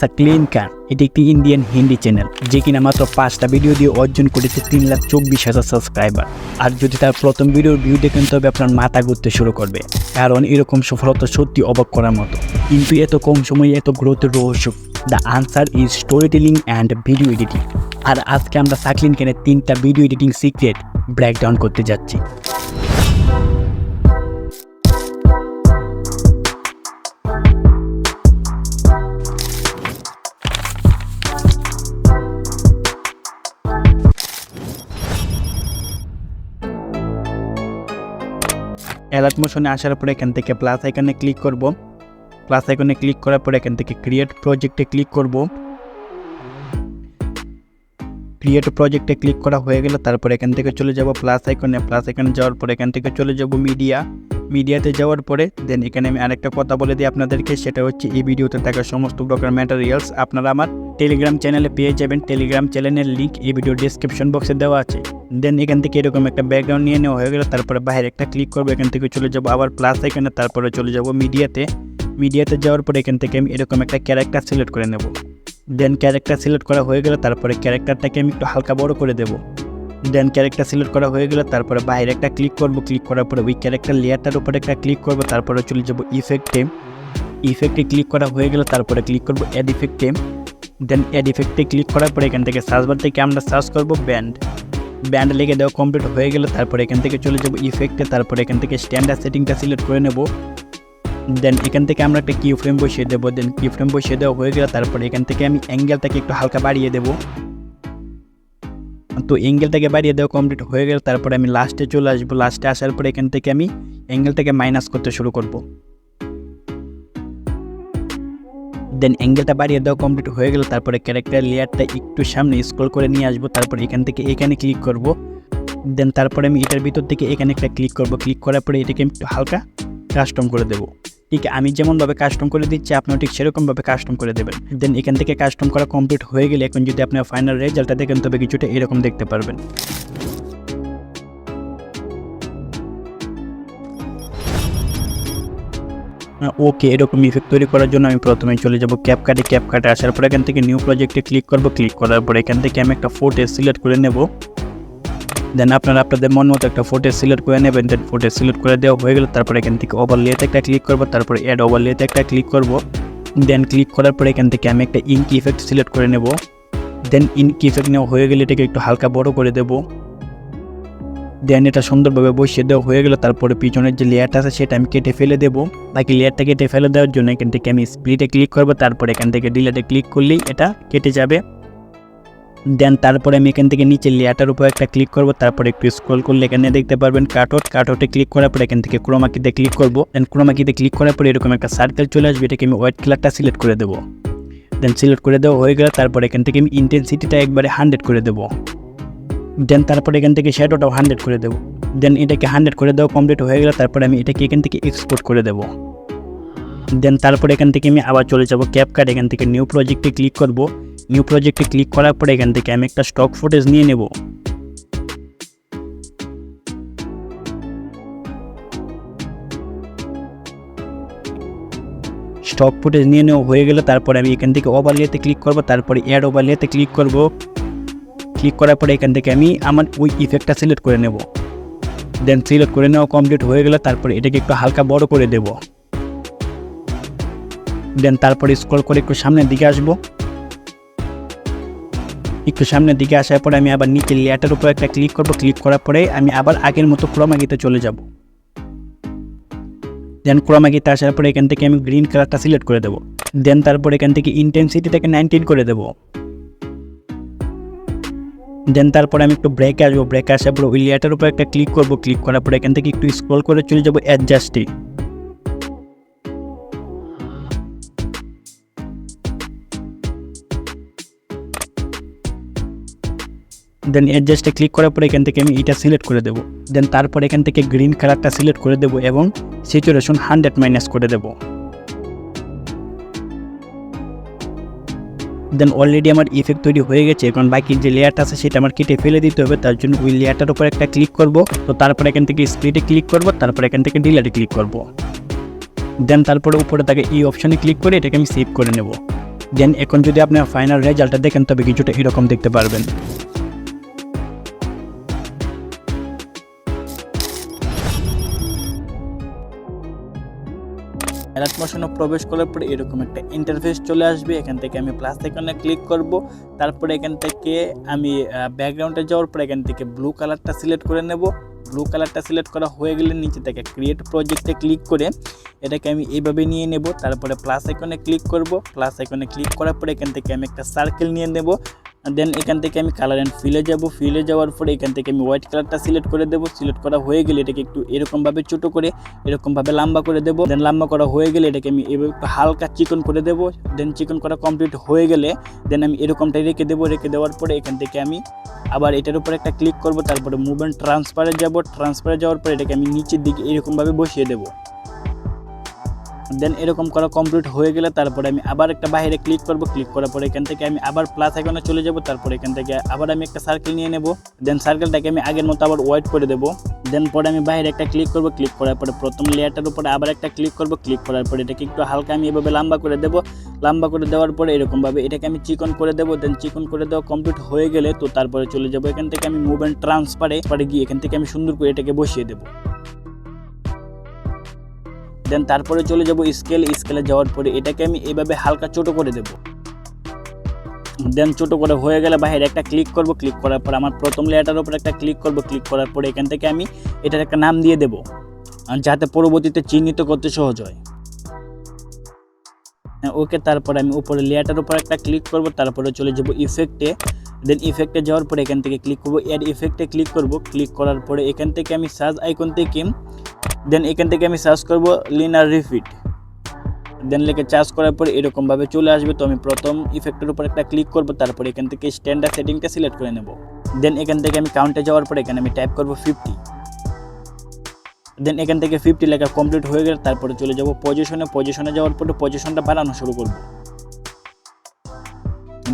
সাকলাইন খান এটি একটি Indian Hindi channel যে কিনা মাত্র 5টা ভিডিও দিয়ে অর্জন করেছে 3,24,000 সাবস্ক্রাইবার। আর যদি তার প্রথম ভিডিওর ভিউ দেখেন তবে আপনার মাথা ঘুরতে শুরু করবে, কারণ এরকম সফলতা সত্যি অবাক করার মতো। কিন্তু এত কম সময়ে এত গ্রোথের রহস্য, the answer is story telling and video editing. আর আজকে আমরা সাকলাইন খানের 3টা ভিডিও এডিটিং সিক্রেট ব্রেকডাউন করতে যাচ্ছি। অ্যালার্ট মোশনে আসার পরে এখান থেকে প্লাস আইকনে ক্লিক করব। প্লাস আইকনে ক্লিক করার পরে এখান থেকে ক্রিয়েট প্রজেক্টে ক্লিক করব। ক্রিয়েট প্রজেক্টে ক্লিক করা হয়ে গেল, তারপর এখান থেকে চলে যাব প্লাস আইকনে। প্লাস আইকনে যাওয়ার পরে এখান থেকে চলে যাব মিডিয়াতে যাওয়ার পরে দেন এখানে আমি আরেকটা কথা বলে দিই আপনাদেরকে, সেটা হচ্ছে এই ভিডিওতে থাকা সমস্ত প্রকার ম্যাটেরিয়ালস আপনারা আমার টেলিগ্রাম চ্যানেলে পেয়ে যাবেন। টেলিগ্রাম চ্যানেলের লিঙ্ক এই ভিডিও ডিসক্রিপশন বক্সে দেওয়া আছে। দেন এখান থেকে এরকম একটা ব্যাকগ্রাউন্ড নিয়ে নেওয়া হয়ে গেল, তারপরে বাইরে একটা ক্লিক করবো। এখান থেকে চলে যাব আবার প্লাস আইকনে, তারপরে চলে যাব মিডিয়াতে যাওয়ার পরে এখান থেকে আমি এরকম একটা ক্যারেক্টার সিলেক্ট করে নেব। দেন ক্যারেক্টার সিলেক্ট করা হয়ে গেল, তারপরে ক্যারেক্টারটাকে আমি একটু হালকা বড় করে দেবো। দেন ক্যারেক্টার সিলেক্ট করা হয়ে গেল, তারপরে বাইরে একটা ক্লিক করব। ক্লিক করার পরে ওই ক্যারেক্টার লেয়ারটার উপরে একটা ক্লিক করব, তারপরে চলে যাব ইফেক্টে ক্লিক করা হয়ে গেল, তারপরে ক্লিক করব অ্যাড ইফেক্টে। দেন অ্যাড ইফেক্টে ক্লিক করার পরে এখান থেকে সার্চ বার থেকে আমরা সার্চ করব ব্যান্ড লেগে দেওয়া কমপ্লিট হয়ে গেল, তারপরে এখান থেকে চলে যাব ইফেক্টে, তারপরে এখান থেকে স্ট্যান্ডার্ড সেটিংটা সিলেক্ট করে নেব। দেন এখান থেকে আমরা একটা কি ফ্রেম বসিয়ে দেবো। দেন কি ফ্রেম বসিয়ে দেওয়া হয়ে গেল, তারপরে এখান থেকে আমি অ্যাঙ্গেলটাকে একটু হালকা বাড়িয়ে দেবো। তো অ্যাঙ্গেলটাকে বাড়িয়ে দেওয়া কমপ্লিট হয়ে গেল, তারপরে আমি লাস্টে চলে আসবো। লাস্টে আসার পরে এখান থেকে আমি অ্যাঙ্গেলটাকে মাইনাস করতে শুরু করব। দেন অ্যাঙ্গেলটা বাড়িয়ে দেওয়া কমপ্লিট হয়ে গেল, তারপরে ক্যারেক্টার লেয়ারটা একটু সামনে স্ক্রল করে নিয়ে আসবো, তারপরে এখান থেকে এখানে ক্লিক করব। দেন তারপরে আমি এটার ভিতর থেকে এখানে একটা ক্লিক করব। ক্লিক করার পরে এটাকে একটু হালকা কাস্টম করে দেবো। ঠিক আমি যেমনভাবে কাস্টম করে দিচ্ছি আপনিও ঠিক সেরকমভাবে কাস্টম করে দেবেন। দেন এখান থেকে কাস্টম করা কমপ্লিট হয়ে গেলে এখন যদি আপনার ফাইনাল রেজাল্টটা দেখেন তবে কিছুটা এরকম দেখতে পারবেন। ওকে, এরকম ইফেক্ট তৈরি করার জন্য আমি প্রথমে চলে যাব ক্যাপকাটে আসার পর এখান থেকে নিউ প্রজেক্টে ক্লিক করব। ক্লিক করার পর এখান থেকে আমি একটা ফুটেজ সিলেক্ট করে নেব। দেন আপনারা আপনাদের মন মতো একটা ফুটেজ সিলেক্ট করে নেবেন। দেন ফুটেজ সিলেক্ট করে দেওয়া হয়ে গেল, তারপর এখান থেকে ওভারলেতে একটা ক্লিক করব, তারপর অ্যাড ওভারলেতে একটা ক্লিক করব। দেন ক্লিক করার পর এখান থেকে আমি একটা ইঙ্ক ইফেক্ট সিলেক্ট করে নেব। দেন ইঙ্ক ইফেক্ট নেওয়া হয়ে গেলে এটাকে একটু হালকা বড় করে দেব। দেন এটা সুন্দরভাবে বসিয়ে দেওয়া হয়ে গেল, তারপরে পিছনের যে লেয়ারটা আছে সেটা আমি কেটে ফেলে দেবো। বাকি লেয়ারটা কেটে ফেলে দেওয়ার জন্য এখান থেকে আমি স্প্লিটে ক্লিক করব, তারপর এখান থেকে ডিলেটে ক্লিক করলেই এটা কেটে যাবে। দেন তারপরে আমি এখান থেকে নিচে লেয়ারটার উপর একটা ক্লিক করব, তারপরে একটু স্ক্রল করলে এখানে দেখতে পারবেন কাটআউটে ক্লিক করার পর এখান থেকে ক্রোমাকিতে ক্লিক করব। দেন ক্রোমাকিতে ক্লিক করার পরে এরকম একটা সার্কেল চলে আসবে, এটাকে আমি হোয়াইট কালারটা সিলেক্ট করে দেবো। দেন সিলেক্ট করে দেওয়া হয়ে গেল, তারপর এখান থেকে আমি ইন্টেন্সিটিটা একবারে 100 করে দেবো। দেন তারপরে এখান থেকে শ্যাডোটাও 100 করে দেবো। দেন এটাকে 100 করে দেওয়া কমপ্লিট হয়ে গেল, তারপরে আমি এটাকে এখান থেকে এক্সপোর্ট করে দেবো। দেন তারপরে এখান থেকে আমি আবার চলে যাব ক্যাপকাট, এখান থেকে নিউ প্রজেক্টে ক্লিক করব। নিউ প্রজেক্টে ক্লিক করার পরে এখান থেকে আমি একটা স্টক ফুটেজ নিয়ে নেব। স্টক ফুটেজ নিয়ে নেওয়া হয়ে গেল, তারপরে আমি এখান থেকে ওভারলেতে ক্লিক করব, তারপরে অ্যাড ওভারলেতে ক্লিক করব। ক্লিক করার পরে এখান থেকে আমি আমার ওই ইফেক্টটা সিলেক্ট করে নেব। দেন সিলেক্ট করে নেওয়া কমপ্লিট হয়ে গেল, তারপরে এটাকে একটু হালকা বড় করে দেব। দেন তারপরে স্ক্রল করে একটু সামনের দিকে আসবো। একটু সামনের দিকে আসার পরে আমি আবার নিচে লেয়ারটার উপর একটা ক্লিক করব। ক্লিক করার পরে আমি আবার আগের মতো ক্রোমাকিতে চলে যাব। দেন ক্রোমাকিতে আসার পরে এখান থেকে আমি গ্রিন কালারটা সিলেক্ট করে দেবো। দেন তারপর এখান থেকে ইন্টেন্সিটিটাকে 19 করে দেব। দেন তারপরে আমি একটু ব্রেকে আসবো। ব্রেকে আসার পরে ওই লেয়ারটার উপর একটা ক্লিক করব। ক্লিক করার পরে এখান থেকে একটু স্ক্রল করে চলে যাব অ্যাডজাস্টে। দেন অ্যাডজাস্টে ক্লিক করার পরে এখান থেকে আমি এটা সিলেক্ট করে দেবো। দেন তারপর এখান থেকে গ্রিন কালারটা সিলেক্ট করে দেবো এবং স্যাচুরেশন 100 মাইনাস করে দেবো। দেন অলরেডি আমার ইফেক্ট তৈরি হয়ে গেছে। এখন বাকি যে লেয়ারটা আছে সেটা আমার কেটে ফেলে দিতে হবে, তার জন্য ওই লেয়ারটার উপর একটা ক্লিক করব। তো তারপর এখান থেকে স্প্লিটে ক্লিক করব, তারপর এখান থেকে ডিলেটে ক্লিক করব। দেন তারপরে উপরে থাকে এই অপশানে ক্লিক করে এটাকে আমি সেভ করে নেব। দেন এখন যদি আপনার ফাইনাল রেজাল্টটা দেখেন তবে কিছুটা এরকম দেখতে পারবেন। অ্যালাইট মোশনে প্রবেশ করার পরে এরকম একটা ইন্টারফেস চলে আসবে। এখান থেকে আমি প্লাস আইকনে ক্লিক করব, তারপরে এখান থেকে আমি ব্যাকগ্রাউন্ডে যাওয়ার পর এখান থেকে ব্লু কালারটা সিলেক্ট করে নেব। ব্লু কালারটা সিলেক্ট করা হয়ে গেলে নিচে থেকে ক্রিয়েট প্রজেক্টে ক্লিক করে এটাকে আমি এইভাবে নিয়ে নেব। তারপরে প্লাস আইকনে ক্লিক করব, প্লাস আইকনে ক্লিক করার পরে এখান থেকে আমি একটা সার্কেল নিয়ে নেব। দেন এখান থেকে আমি কালার অ্যান্ড ফিলে যাব। ফিলে যাওয়ার পরে এখান থেকে আমি হোয়াইট কালারটা সিলেক্ট করে দেব। সিলেক্ট করা হয়ে গেলে এটাকে একটু এরকমভাবে ছোটো করে এরকমভাবে লম্বা করে দেব। দেন লম্বা করা হয়ে গেলে এটাকে আমি এভাবে একটু হালকা চিকন করে দেব। দেন চিকন করা কমপ্লিট হয়ে গেলে দেন আমি এরকমটাই রেখে দেবো। রেখে দেওয়ার পরে এখান থেকে আমি আবার এটার উপর একটা ক্লিক করব, তারপরে মুভমেন্ট ট্রান্সফারে যাব। ট্রান্সফারে যাওয়ার পরে এটাকে আমি নিচের দিকে এরকমভাবে বসিয়ে দেব। দেন এরকম করা কমপ্লিট হয়ে গেলে তারপরে আমি আবার একটা বাইরে ক্লিক করব। ক্লিক করার পরে এখান থেকে আমি আবার প্লাস আইকনে চলে যাব। তারপরে এখান থেকে আবার আমি একটা সার্কেল নিয়ে নেব। দেন সার্কেলটাকে আমি আগের মতো আবার হোয়াইট করে দেব। দেন পরে আমি বাইরে একটা ক্লিক করব। ক্লিক করার পরে প্রথম লেয়ারটার উপরে আবার একটা ক্লিক করব। ক্লিক করার পরে এটাকে একটু হালকা আমি এভাবে লম্বা করে দেব। লম্বা করে দেওয়ার পরে এরকমভাবে এটাকে আমি চিকন করে দেব। দেন চিকন করে দেওয়া কমপ্লিট হয়ে গেলে তো তারপরে চলে যাব এখান থেকে আমি মুভমেন্ট ট্রান্সফারে গিয়ে এখান থেকে আমি সুন্দর করে এটাকে বসিয়ে দেব। দেন তারপরে চলে যাব স্কেলে যাওয়ার পরে এটাকে আমি এইভাবে হালকা ছোটো করে দেব। দেন ছোটো করে হয়ে গেলে বাইরে একটা ক্লিক করব। ক্লিক করার পর আমার প্রথম লেয়ারটার উপর একটা ক্লিক করব। ক্লিক করার পরে এখান থেকে আমি এটার একটা নাম দিয়ে দেব যাতে পরবর্তীতে চিহ্নিত করতে সহজ হয়। ওকে, তারপরে আমি উপরে লেয়ারটার উপর একটা ক্লিক করব। তারপরে চলে যাব ইফেক্টে। দেন ইফেক্টে যাওয়ার পরে এখান থেকে ক্লিক করব, অ্যাড ইফেক্টে ক্লিক করব। ক্লিক করার পরে এখান থেকে আমি সার্চ আইকন থেকে দেন এখান থেকে আমি সার্চ করব লিনার রিপিট। দেন লিখে সার্চ করার পরে এরকমভাবে চলে আসবে। তো আমি প্রথম ইফেক্টের উপর একটা ক্লিক করব। তারপরে এখান থেকে স্ট্যান্ডার্ড সেটিংটা সিলেক্ট করে নেব। দেন এখান থেকে আমি কাউন্টে যাওয়ার পরে এখানে আমি টাইপ করব 50। দেন এখান থেকে 50 লেখা কমপ্লিট হয়ে গেলে তারপরে চলে যাব পজিশনে যাওয়ার পরে পজিশনটা বাড়ানো শুরু করব।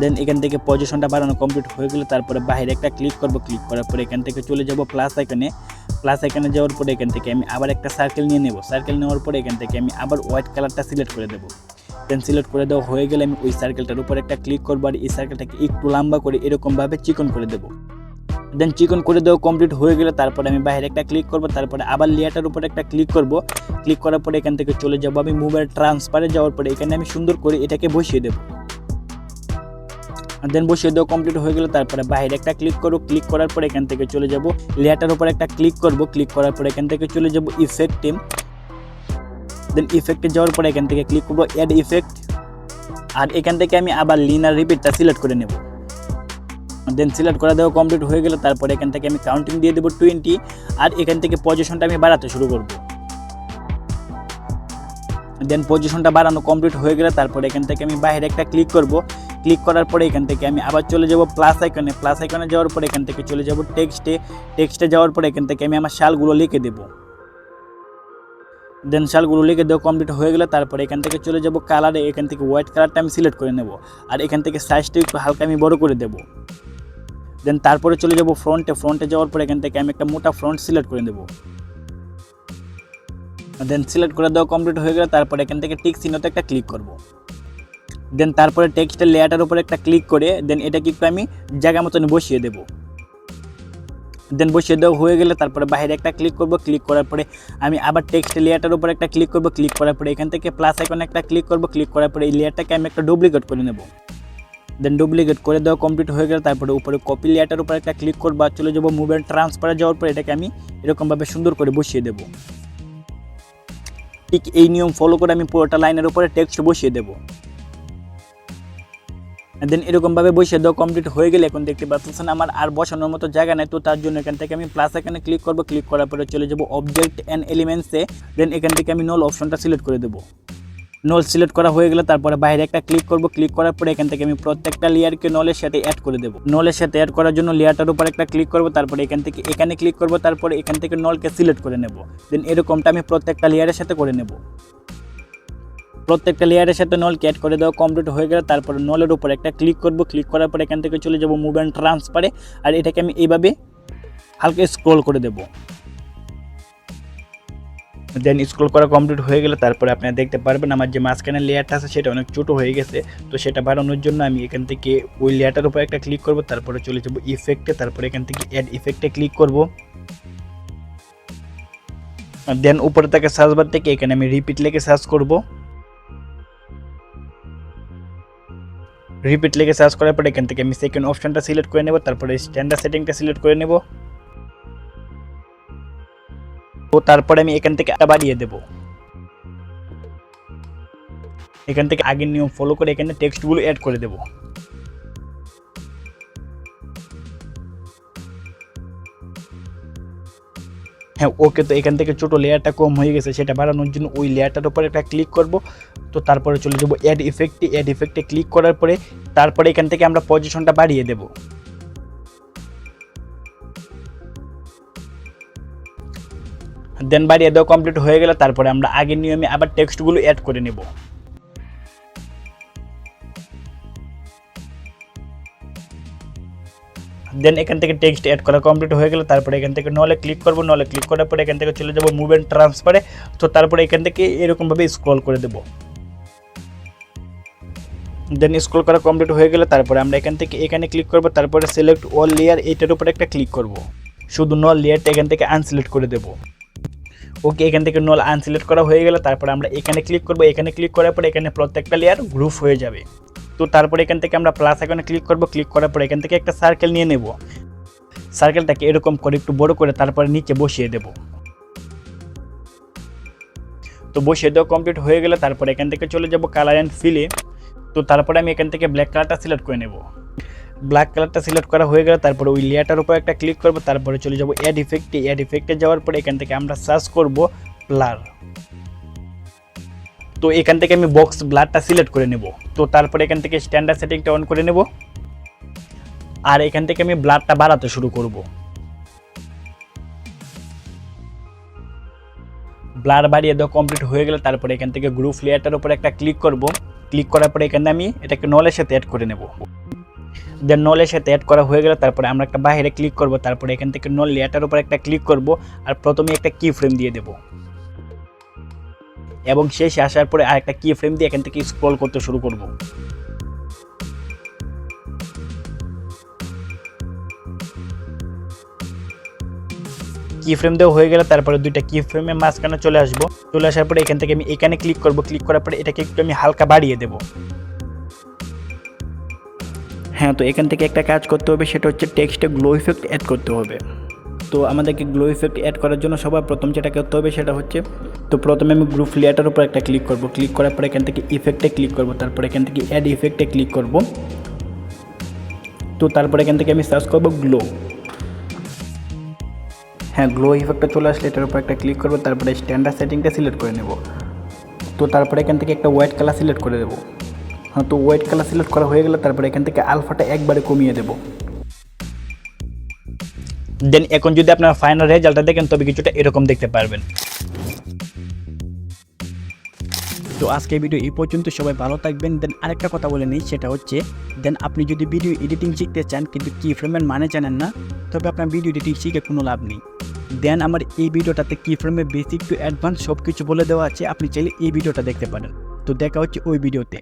দেন এখান থেকে পজিশনটা বাড়ানো কমপ্লিট হয়ে গেলে তারপরে বাইরে একটা ক্লিক করব। ক্লিক করার পরে এখান থেকে চলে যাব প্লাস আইকনে যাওয়ার পরে এখান থেকে আমি আবার একটা সার্কেল নিয়ে নেব। সার্কেল নেওয়ার পরে এখান থেকে আমি আবার হোয়াইট কালারটা সিলেক্ট করে দেব। দেন সিলেক্ট করে দেওয়া হয়ে গেলে আমি ওই সার্কেলটার উপর একটা ক্লিক করব আর এই সার্কেলটাকে একটু লম্বা করে এরকমভাবে চিকন করে দেব। দেন চিকন করে দেওয়া কমপ্লিট হয়ে গেলে তারপরে আমি বাইরে একটা ক্লিক করব। তারপরে আবার লেয়ারটার উপর একটা ক্লিক করব। ক্লিক করার পরে এখান থেকে চলে যাব আমি মুভের ট্রান্সফারে যাওয়ার পরে এখানে আমি সুন্দর করে এটাকে বসিয়ে দেব। দেন বসিয়ে দেওয়া কমপ্লিট হয়ে গেলে তারপরে বাইরে একটা ক্লিক করব। ক্লিক করার পরে এখান থেকে চলে যাব লেয়ারটার উপর একটা ক্লিক করব। ক্লিক করার পরে এখান থেকে চলে যাব ইফেক্টে। দেন ইফেক্টে যাওয়ার পরে এখান থেকে ক্লিক করব অ্যাড ইফেক্ট আর এখান থেকে আমি আবার লিনার রিপিটটা সিলেক্ট করে নেব। দেন সিলেক্ট করা দেওয়া কমপ্লিট হয়ে গেলে তারপরে এখান থেকে আমি কাউন্টিং দিয়ে দেবো 20 আর এখান থেকে পজিশনটা আমি বাড়াতে শুরু করব। দেন পজিশনটা বাড়ানো কমপ্লিট হয়ে গেলে তারপরে এখান থেকে আমি বাইরে একটা ক্লিক করব। ক্লিক করার পরে এখান থেকে আমি আবার চলে যাব প্লাস আইকনে যাওয়ার পরে এখান থেকে চলে যাব টেক্সটে যাওয়ার পরে এখান থেকে আমি আমার সালগুলো লিখে দেব। দেন সালগুলো লিখে দেওয়া কমপ্লিট হয়ে গেলে তারপরে এখান থেকে চলে যাব কালারে। এখান থেকে হোয়াইট কালারটা আমি সিলেক্ট করে নেব আর এখান থেকে সাইজটা একটু হালকা আমি বড় করে দেব। দেন তারপরে চলে যাব ফ্রন্টে যাওয়ার পরে এখান থেকে আমি একটা মোটা ফ্রন্ট সিলেক্ট করে নেব। দেন সিলেক্ট করে দেওয়া কমপ্লিট হয়ে গেলে তারপরে এখান থেকে টিক চিহ্নতে একটা ক্লিক করব। দেন তারপরে টেক্সটের লেয়ারটার উপর একটা ক্লিক করে দেন এটাকে একটু আমি জায়গা মতন বসিয়ে দেব। দেন বসিয়ে দেওয়া হয়ে গেলে তারপরে বাইরে একটা ক্লিক করব। ক্লিক করার পরে আমি আবার টেক্সটের লেয়ারটার উপর একটা ক্লিক করব। ক্লিক করার পরে এখান থেকে প্লাস আইকনে একটা ক্লিক করব। ক্লিক করার পরে এই লেয়ারটাকে আমি একটা ডুপ্লিকেট করে নেব। দেন ডুপ্লিকেট করে দেওয়া কমপ্লিট হয়ে গেলে তারপরে উপরে কপি লেয়ারটার উপর একটা ক্লিক করব আর চলে যাব মুভমেন্ট ট্রান্সফারে যাওয়ার পরে এটাকে আমি এরকমভাবে সুন্দর করে বসিয়ে দেব। ঠিক এই নিয়ম ফলো করে আমি পুরোটা লাইনের উপরে টেক্সট বসিয়ে দেব। দেন এরকমভাবে বসিয়ে দেওয়া কমপ্লিট হয়ে গেলে এখন দেখতে পাচ্ছেন আমার আর বসানোর মতো জায়গা নেই। তো তার জন্য এখান থেকে আমি প্লাস এখানে ক্লিক করব। ক্লিক করার পরে চলে যাব অবজেক্ট অ্যান্ড এলিমেন্টসে। দেন এখান থেকে আমি নল অপশনটা সিলেক্ট করে দেবো। নল সিলেক্ট করা হয়ে গেলে তারপরে বাইরে একটা ক্লিক করব। ক্লিক করার পরে এখান থেকে আমি প্রত্যেকটা লেয়ারকে নলের সাথে অ্যাড করে দেবো। নলের সাথে অ্যাড করার জন্য লেয়ারটার উপর একটা ক্লিক করব। তারপরে এখান থেকে এখানে ক্লিক করব। তারপরে এখান থেকে নলকে সিলেক্ট করে নেব। দেন এরকমটা আমি প্রত্যেকটা লেয়ারের সাথে করে নেব। প্রত্যেকটা লেয়ারের সাথে নলকে অ্যাড করে দেওয়া কমপ্লিট হয়ে গেলে তারপরে নলের উপর একটা ক্লিক করব। ক্লিক করার পর এখান থেকে চলে যাব মুভমেন্ট ট্রান্সফারে আর এটাকে আমি এইভাবে হালকা স্ক্রল করে দেব। দেন স্ক্রল করা কমপ্লিট হয়ে গেলে তারপরে আপনারা দেখতে পারবেন আমার যে মাঝখানের লেয়ারটা আছে সেটা অনেক ছোটো হয়ে গেছে। তো সেটা বাড়ানোর জন্য আমি এখান থেকে ওই লেয়ারটার উপর একটা ক্লিক করব, তারপরে চলে যাব ইফেক্টে, তারপরে এখান থেকে অ্যাড ইফেক্টে ক্লিক করব। দেন উপরে থেকে সার্চ বার থেকে এখানে আমি রিপিট লিখে সার্চ করব। রিপিট লিখে সার্চ করার পরে এখান থেকে আমি সেকেন্ড অপশনটা সিলেক্ট করে নেব, তারপরে স্ট্যান্ডার্ড সেটিংটা সিলেক্ট করে নেব। তো তারপরে আমি এখান থেকে একটা বাড়িয়ে দেব। এখান থেকে আগের নিয়ম ফলো করে এখানে টেক্সটগুলো অ্যাড করে দেব। হ্যাঁ ওকে, তো এখান থেকে ছোটো লেয়ারটা কম হয়ে গেছে, সেটা বাড়ানোর জন্য ওই লেয়ারটার উপরে একটা ক্লিক করব। তো তারপরে চলে যাব অ্যাড ইফেক্টে, অ্যাড ইফেক্টে ক্লিক করার পরে তারপরে এখান থেকে আমরা পজিশনটা বাড়িয়ে দেব। দেন বাড়িয়ে দেওয়া কমপ্লিট হয়ে গেলে তারপরে আমরা আগের নিয়মে আবার টেক্সটগুলো অ্যাড করে নেব। দেন এখান থেকে টেক্সট অ্যাড করা কমপ্লিট হয়ে গেলে তারপরে এখান থেকে নলে ক্লিক করব। নলে ক্লিক করার পরে এখান থেকে চলে যাব মুভ অ্যান্ড ট্রান্সফারে। তো তারপরে এখান থেকে এরকমভাবে স্ক্রল করে দেব। দেন স্ক্রল করা কমপ্লিট হয়ে গেলে তারপরে আমরা এখান থেকে এখানে ক্লিক করব, তারপরে সিলেক্ট অল লেয়ার এইটার উপরে একটা ক্লিক করব। শুধু নল লেয়ারটা এখান থেকে আনসিলেক্ট করে দেব। ওকে, এখান থেকে নল আনসিলেক্ট করা হয়ে গেলে তারপরে আমরা এখানে ক্লিক করব। এখানে ক্লিক করার পরে এখানে প্রত্যেকটা লেয়ার গ্রুপ হয়ে যাবে। তো তারপরে এখান থেকে আমরা প্লাস আইকনে ক্লিক করব। ক্লিক করার পরে এখান থেকে একটা সার্কেল নিয়ে নেব। সার্কেলটাকে এরকম করে একটু বড় করে তারপরে নিচে বসিয়ে দেব। তো বসিয়ে দেওয়া কমপ্লিট হয়ে গেলে তারপরে এখান থেকে চলে যাব কালার অ্যান্ড ফিলে। তো তারপরে আমি এখান থেকে ব্ল্যাক কালারটা সিলেক্ট করে নেব। ব্ল্যাক কালারটা সিলেক্ট করা হয়ে গেলে তারপরে ওই লেয়ারটার উপর একটা ক্লিক করব, তারপরে চলে যাব অ্যাড ইফেক্টে। অ্যাড ইফেক্টে যাওয়ার পরে এখান থেকে আমরা সার্চ করব ব্লার। তো এখান থেকে আমি বক্স ব্লারটা সিলেক্ট করে নেব। তো তারপরে এখান থেকে স্ট্যান্ডার্ড সেটিংটা অন করে নেব, আর এখান থেকে আমি ব্লারটা বাড়াতে শুরু করব। ব্লার বাড়িয়ে দেওয়া কমপ্লিট হয়ে গেলে তারপরে এখান থেকে গ্রুপ লেয়ারটার উপর একটা ক্লিক করব। ক্লিক করার পরে এখানে আমি এটাকে নলের সাথে অ্যাড করে নেব। দেন নলের সাথে অ্যাড করা হয়ে গেলে তারপরে আমরা একটা বাইরে ক্লিক করব, তারপরে এখান থেকে নল লেয়ারটার উপর একটা ক্লিক করব, আর প্রথমে একটা কি ফ্রেম দিয়ে দেব, এবং শেষে আসার পরে আরেকটা কি ফ্রেম দিয়ে এখান থেকে স্ক্রল করতে শুরু করব। কি ফ্রেম দেওয়া হয়ে গেলে তারপরে দুইটা কি ফ্রেমের মাঝখানে চলে আসবো। চলে আসার পরে এখান থেকে আমি এখানে ক্লিক করব। ক্লিক করার পরে এটাকে একটু আমি হালকা বাড়িয়ে দেব। হ্যাঁ, তো এখান থেকে একটা কাজ করতে হবে, সেটা হচ্ছে টেক্সটে গ্লো ইফেক্ট অ্যাড করতে হবে। তো আমাদেরকে গ্লো ইফেক্ট অ্যাড করার জন্য সবার প্রথম যেটা করতে হবে সেটা হচ্ছে, তো প্রথমে আমি গ্রুপ লেয়ারটার উপর একটা ক্লিক করব। ক্লিক করার পরে এখান থেকে ইফেক্টে ক্লিক করব, তারপরে এখান থেকে অ্যাড ইফেক্টে ক্লিক করব। তো তারপরে এখান থেকে আমি সার্চ করব গ্লো। হ্যাঁ, গ্লো ইফেক্টটা চলে আসলে এটার উপর একটা ক্লিক করব, তারপরে স্ট্যান্ডার্ড সেটিংটা সিলেক্ট করে নেব। তো তারপরে এখান থেকে একটা হোয়াইট কালার সিলেক্ট করে দেবো। হ্যাঁ, তো হোয়াইট কালার সিলেক্ট করা হয়ে গেলে তারপরে এখান থেকে আলফাটা একবারে কমিয়ে দেব। দেন এখন যদি আপনার ফাইনাল রেজাল্টটা দেখেন তবে কিছুটা এরকম দেখতে পারবেন। তো আজকে ভিডিও এই পর্যন্ত, সবাই ভালো থাকবেন। দেন আরেকটা কথা বলে নিই, সেটা হচ্ছে দেন আপনি যদি ভিডিও এডিটিং শিখতে চান কিন্তু কি ফ্রেমের মানে জানেন না, তবে আপনার ভিডিও এডিটিং শিখে কোনো লাভ নেই। দেন আমার এই ভিডিওটাতে কি ফ্রেমের বেসিক টু অ্যাডভান্স সব কিছু বলে দেওয়া আছে, আপনি চাইলে এই ভিডিওটা দেখতে পারেন। তো দেখা হচ্ছে ওই ভিডিওতে।